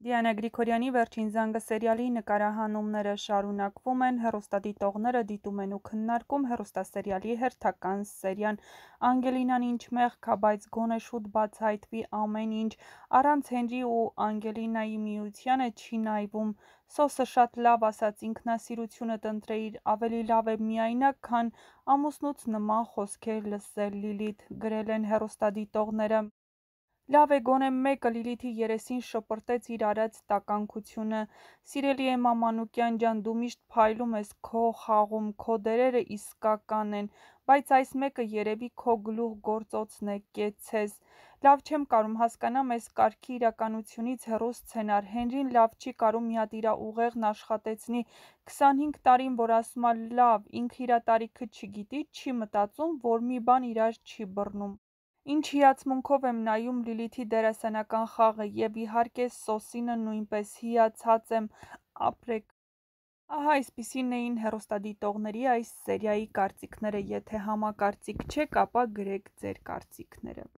Դիանա Գրիգորյանի «Վերջին զանգը» սերիալի նկարահանումները շարունակվում են, հեռուստադիտողները դիտում են ու քննարկում հեռուստասերիալի հերթական սերիան։ Անգելինան ինչ մեղք ա, բայց գոնե շուտ բացահայտվի ամեն ինչ։ Առանց Հենրի ու Անգելինայի միությանը չի նայվում։ Սոսը շատ լավ ասաց, ինքնասիրությունդ ընտրեիր, ավելի լավ է միայնակ, քան ամուսնուց նման խոսքեր լսել, Լիլիթ, գրել են հեռուստադիտողները։ Լավ է գոնե մեկը Լիլիթի երեսին շպրտեց իր արած տականքությունը։ Սիրելի Էմմա Մանուկյան ջան, դու միշտ փայլում ես քո խաղում, քո դերերը իսկական են, բայց այս մեկը երևի քո գլուխ գործոցն է, կեցցես։ Լավ չեմ կարում հասկանամ էս կարգի իրականությունից հեռու սցենար։ Հենրին լավ չի կարում մի հատ իրա ուղեղն աշխատեցնի։ 25 տարին որ ասում ա լավ, ինքը իրա տարիքը չգիտի, չի մտածում, որ մի բան իրար չի բռնում։ Ինչ հիացմունքով եմ նայում Լիլիթի դերասանական խաղը և իհարկե Սոսինը նույնպես, հիացած եմ, ապրեք։ Ահա այսպիսին էին հեռուստադիտողների այս սերիայի կարծիքները, եթե համակարծիք չեք, ապա գրեք ձեր կարծիքները։